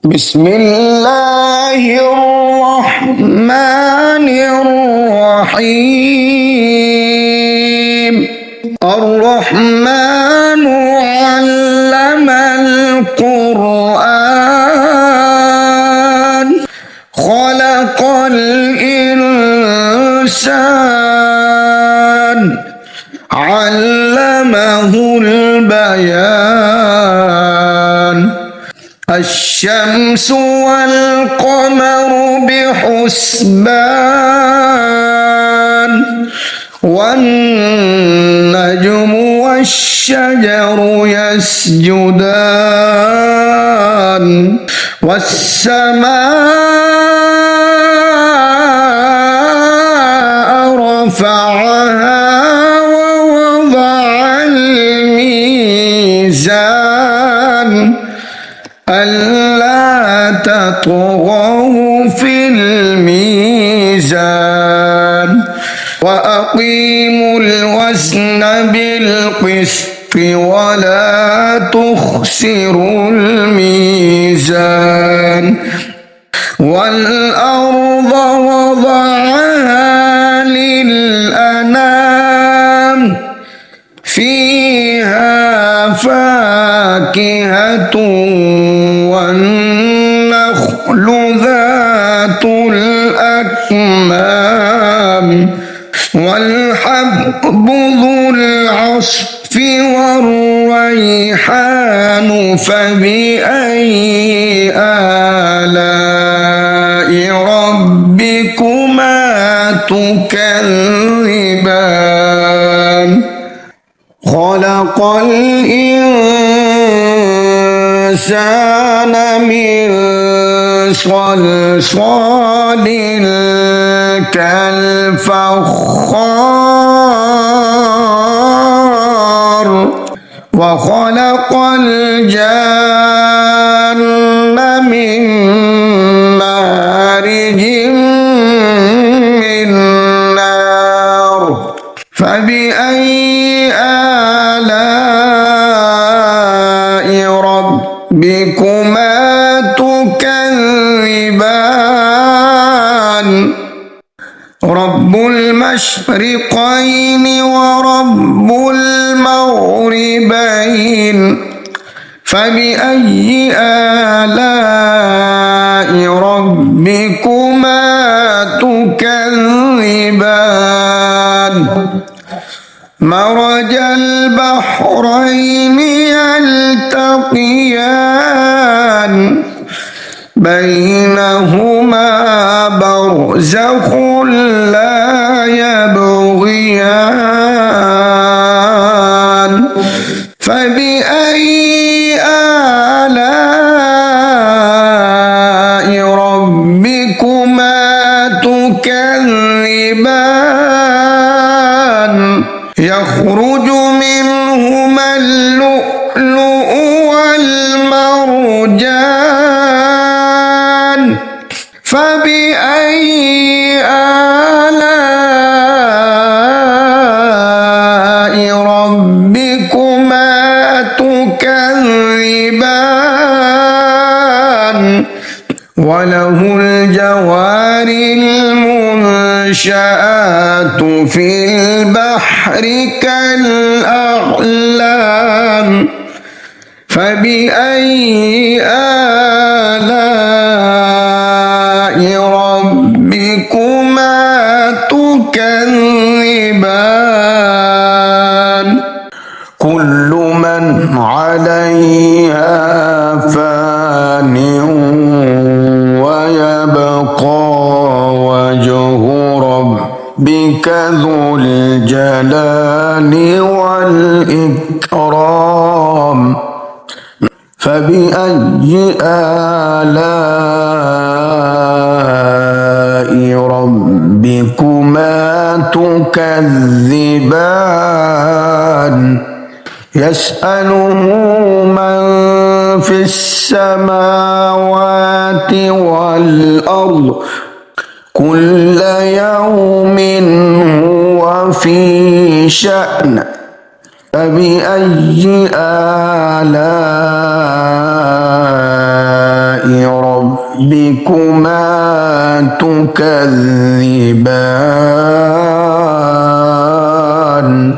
بسم الله الرحمن الرحيم الرحمن علم القرآن خلق الإنسان علمه البيان الشمس والقمر بحسبان والنجم والشجر يسجدان والسماء رفعها ووضع الميزان ألا تطغوا في الميزان وأقيموا الوزن بالقسط ولا تخسروا الميزان والأرض وضعها للأنام فيها فاكهة والنخل ذات الأكمام والحب ذو العصف والريحان فبأي آلاء ربكما تكذبان خلق الإنسان من صلصال كالفخار وخلق الجن من مارج من نار فبأي آلاء ربكما تكذبان رب المشرقين ورب المغربين فبأي آلاء ربكما تكذبان مرج البحرين يلتقيان بينهما برزخ لا يبغيان فبأي آلاء ربكما تكذبان يخرج منهما اللؤلؤ والمرجان فبأي آلاء ربكما تكذبان وله الجوار المنشآت في البحر كالأعلام فبأي آلاء ربكما تكذبان كل من عليها فان ويبقى وجه ربك ذو الجلال والإكرام فبأي آلاء ربكما تكذبان يسأله من في السماوات والأرض كل يوم هو في شأن فبأي آلاء ربكما تكذبان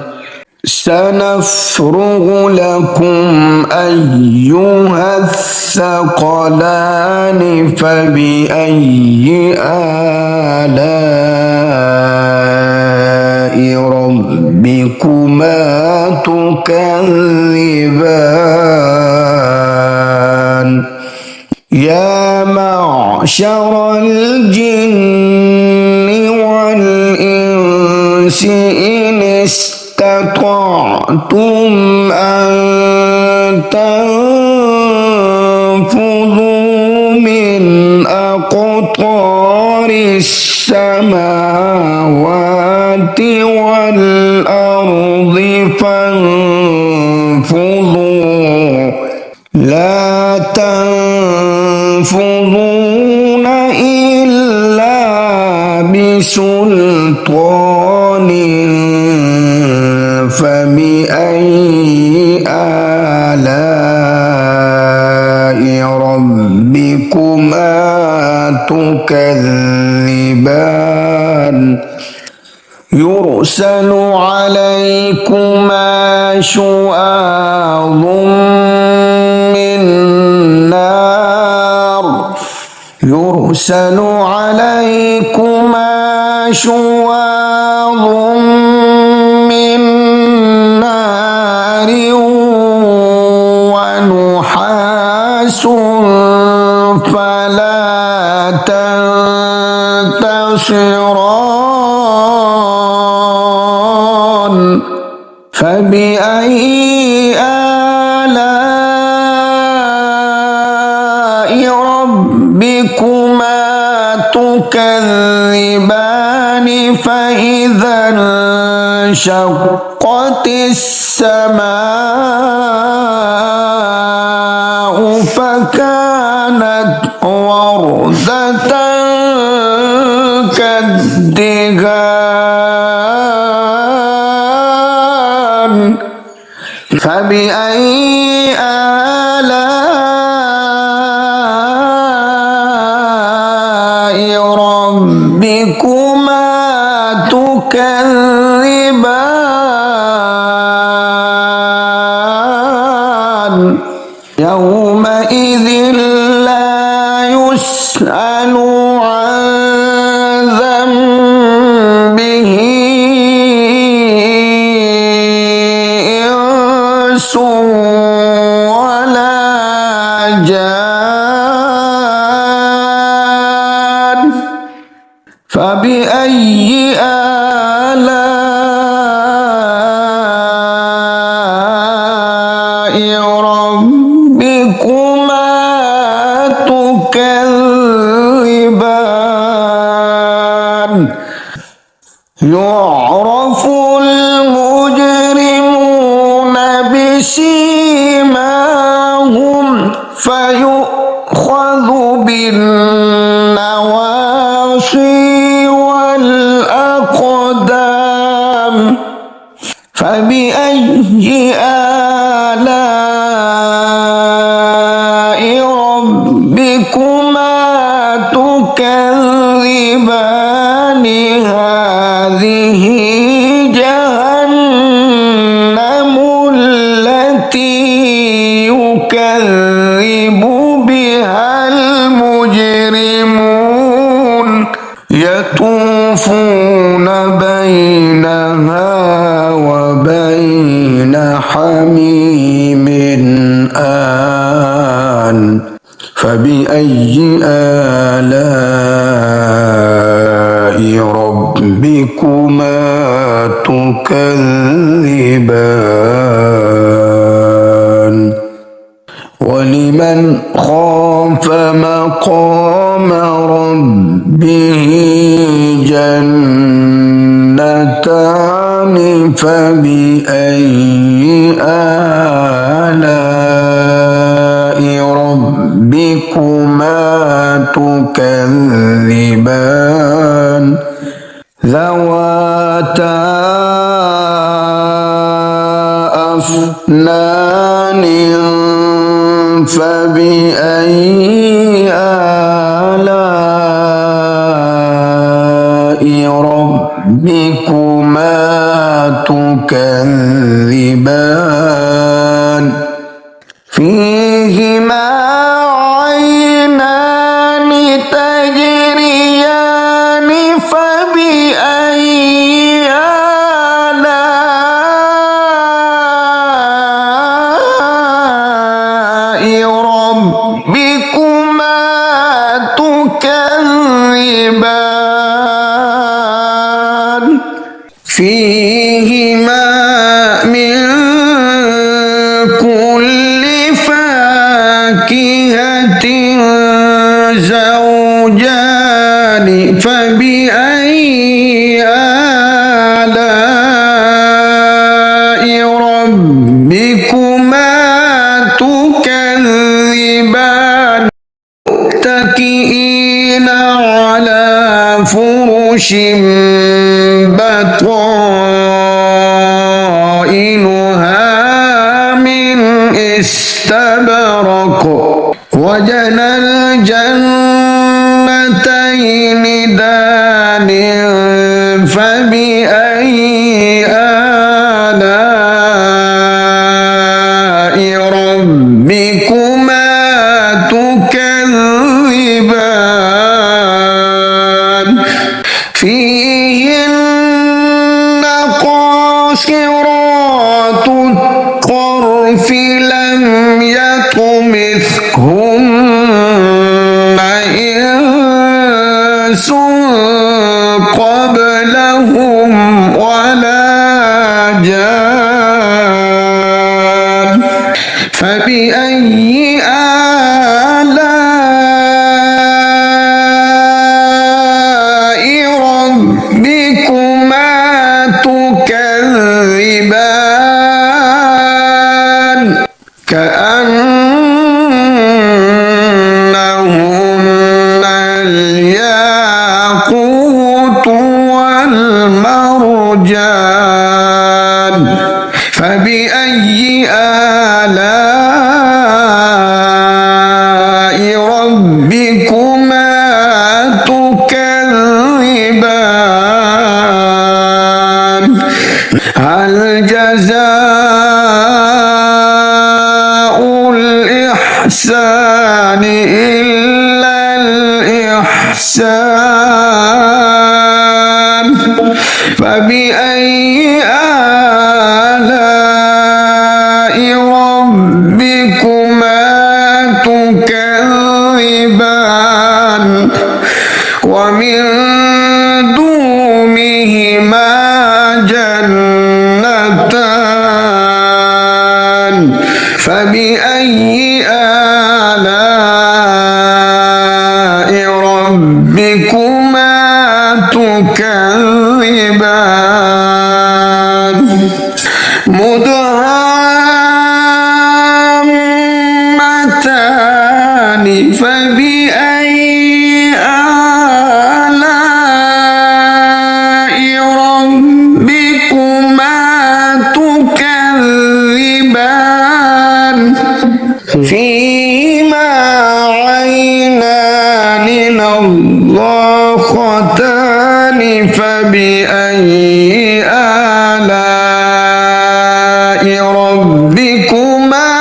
سنفرغ لكم أيها الثقلان فبأي آلاء ربكما تكذبان يا معشر الجن والإنس إن استطعتم أن تنفذوا من أقطار السماوات والأرض فانفذوا لا تنفذون إلا بسلطان فبأي آلاء ربكما تكذبان يرسل عليكما شواظ من نار يرسل عليكما شواظ من نار ونحاس فلا تنتصران فبأي آلاء ربكما تكذبان فإذا انشقت السماء فكانت وردة كالدهان فبأي آلاء ربكما تكذبان يومئذ لا يسأل عن ذنبه إنس ولا جان فبأي آلاء ربكما تكذبان يعرف المجرمون بسيماهم فيؤخذ بالنواصي والأقدام فبأي آلاء ربكما تكذبان هذه جهنم التي يكذب بها المجرمون يطوفون بينها وبين حميم آن فبأي آلاء ربكما تكذبان ولمن خاف مقام ربه جنتان فبأي آلاء ربكما تكذبان ذواتا أفنان فبأي تكذبان فيهما عينان تجريان فبأي آلاء ربكما تكذبان فيهما من كل فاكهة زوجان فبأي آلاء ربكما تكذبان متكئين على فرش بطائنها من استبرق وجنى الجنتين دان فبأي آلاء ربكما تكذبان فيهن قاصرات الطرف لم يطمثهن إنس قبلهم ولا جان فبأي آلاء ربكما تكذبان كأنهن الياقوت والمرجان فبأي آلاء ربكما تكذبان هل جزاء الإحسان إلا الإحسان فبأي آلاء ربكما تكذبان ومن دونهما جنتان فبأي آلاء ربكما تكذبان مدهامتان فبأي آلاء ربكما تكذبان فيهما عينان نضاختان فبأي آلاء ربكما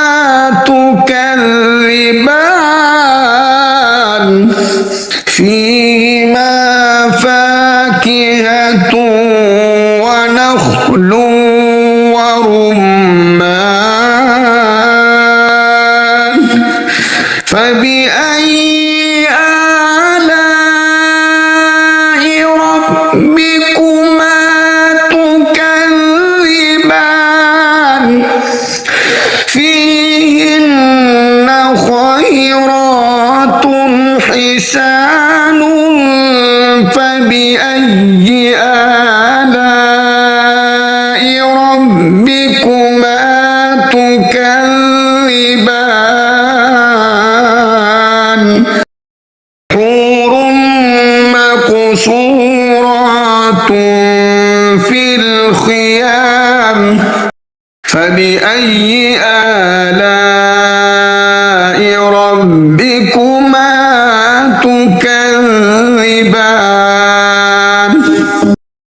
تكذبان فيهما فاكهة ونخل ورمان فبأي آلاء ربكما تكذبان فيهن خيرات حسان فبأي آلاء ربكما تكذبان حور مقصورات في الخيام فبأي آلاء ربكما تكذبان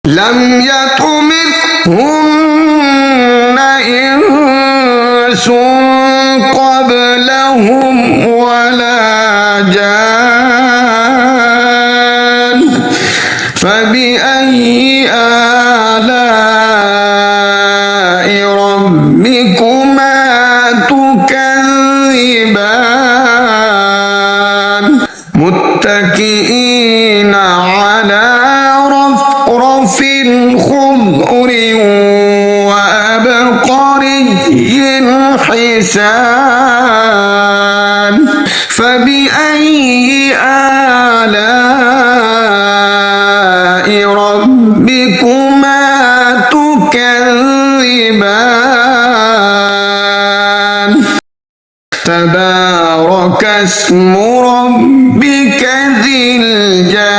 لم يطمثهن جان فبأي آلاء ربكما تكذبان متكئين على رفرف خضر وأبقري حسان فبأي آلاء ربكما تكذبان تبارك اسم ربك ذي الجلال